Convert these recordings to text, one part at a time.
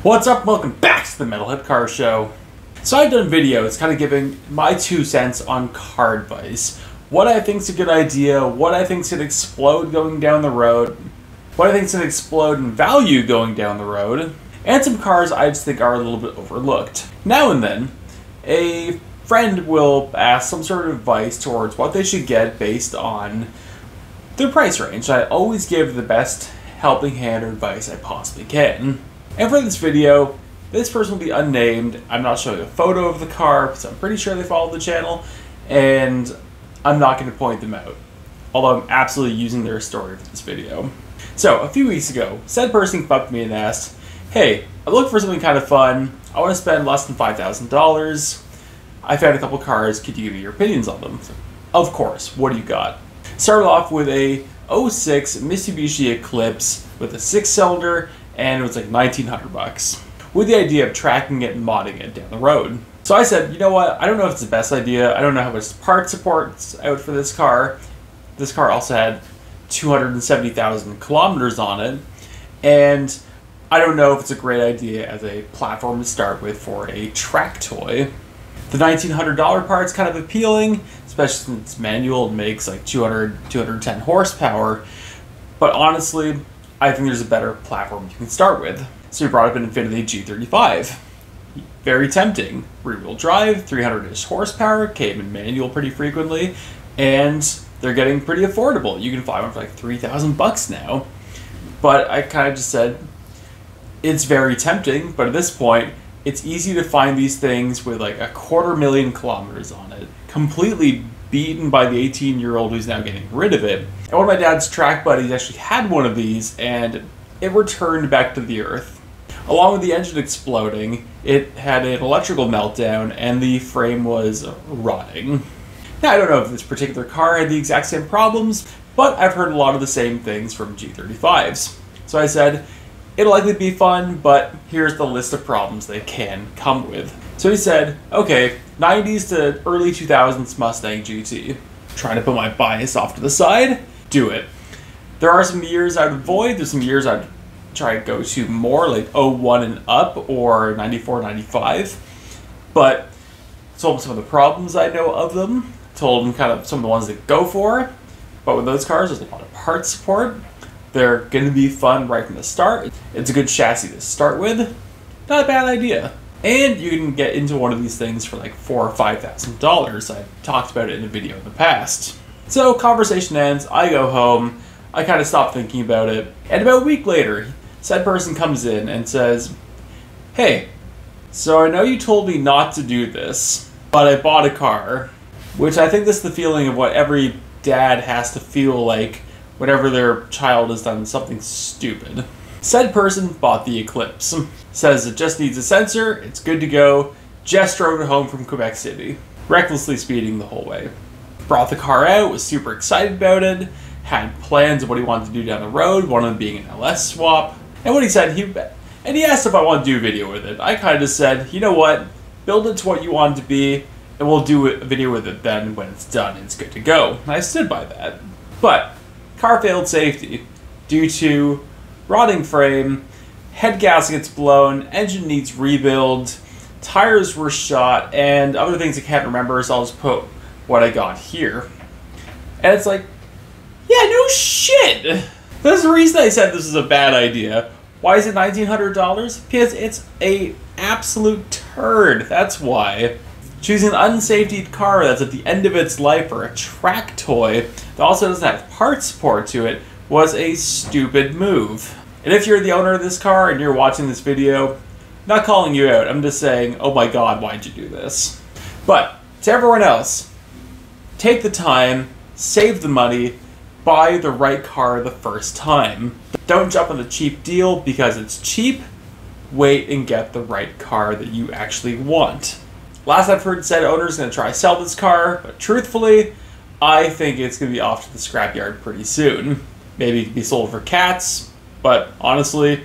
What's up? Welcome back to the Metalhead Car Show. So I've done videos kind of giving my 2 cents on car advice. What I think is a good idea, what I think is going to explode going down the road, what I think is going to explode in value going down the road, and some cars I just think are a little bit overlooked. Now and then, a friend will ask some sort of advice towards what they should get based on their price range. I always give the best helping hand or advice I possibly can. And for this video, this person will be unnamed. I'm not showing a photo of the car because I'm pretty sure they follow the channel, and I'm not going to point them out, although I'm absolutely using their story for this video. So, a few weeks ago, said person came up to me and asked, "Hey, I'm looking for something kind of fun. I want to spend less than $5,000. I found a couple cars. Could you give me your opinions on them?" So, of course. What do you got? Started off with a 06 Mitsubishi Eclipse with a 6-cylinder, and it was like $1,900 with the idea of tracking it and modding it down the road. So I said, you know what, I don't know if it's the best idea. I don't know how much part support's out for this car. This car also had 270,000 kilometers on it, and I don't know if it's a great idea as a platform to start with for a track toy. The $1,900 part's kind of appealing, especially since it's manual and makes like 210 horsepower, but honestly, I think there's a better platform you can start with. So we brought up an Infiniti G35. Very tempting. Rear-wheel drive, 300-ish horsepower, came in manual pretty frequently, and they're getting pretty affordable. You can find one for like $3,000 now. But I kind of just said, it's very tempting, but at this point, it's easy to find these things with like 250,000 kilometers on it, completely beaten by the 18-year-old who's now getting rid of it. And one of my dad's track buddies actually had one of these, and it returned back to the earth. Along with the engine exploding, it had an electrical meltdown, and the frame was rotting. Now, I don't know if this particular car had the exact same problems, but I've heard a lot of the same things from G35s. So I said, it'll likely be fun, but here's the list of problems they can come with. So he said, okay, 90s to early 2000s Mustang GT. Trying to put my bias off to the side, do it. There are some years I'd avoid, there's some years I'd try to go to more, like 01 and up, or 94, 95. But told him some of the problems I know of them, told him kind of some of the ones that go for. But with those cars, there's a lot of part support. They're going to be fun right from the start. It's a good chassis to start with. Not a bad idea. And you can get into one of these things for like $4,000 or $5,000. I talked about it in a video in the past. So conversation ends, I go home, I kind of stop thinking about it, and about a week later, said person comes in and says, "Hey, so I know you told me not to do this, but I bought a car," which I think this is the feeling of what every dad has to feel like whenever their child has done something stupid. Said person bought the Eclipse. Says it just needs a sensor, it's good to go, just drove it home from Quebec City. Recklessly speeding the whole way. Brought the car out, was super excited about it, had plans of what he wanted to do down the road, one of them being an LS swap. And what he said, he asked if I want to do a video with it. I kind of just said, you know what, build it to what you want it to be, and we'll do a video with it then when it's done, it's good to go. And I stood by that. But car failed safety due to rotting frame, head gaskets blown, engine needs rebuild, tires were shot, and other things I can't remember, so I'll just put what I got here. And it's like, yeah, no shit! There's a reason I said this is a bad idea. Why is it $1,900? Because it's a absolute turd, that's why. Choosing an unsafetied car that's at the end of its life for a track toy that also doesn't have part support to it was a stupid move. And if you're the owner of this car and you're watching this video, not calling you out, I'm just saying, oh my god, why'd you do this? But to everyone else, take the time, save the money, buy the right car the first time. Don't jump on the cheap deal because it's cheap. Wait and get the right car that you actually want. Last I've heard, said owner's going to try to sell this car, but truthfully, I think it's going to be off to the scrapyard pretty soon. Maybe it could be sold for cats, but honestly,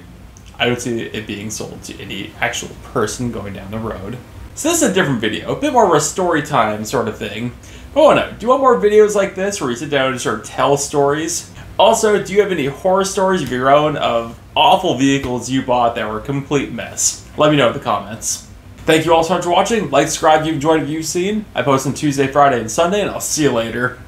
I don't see it being sold to any actual person going down the road. So this is a different video, a bit more of a story time sort of thing. But no, do you want more videos like this where you sit down and sort of tell stories? Also, do you have any horror stories of your own of awful vehicles you bought that were a complete mess? Let me know in the comments. Thank you all so much for watching. Like, subscribe if you've enjoyed what you've seen. I post on Tuesday, Friday, and Sunday, and I'll see you later.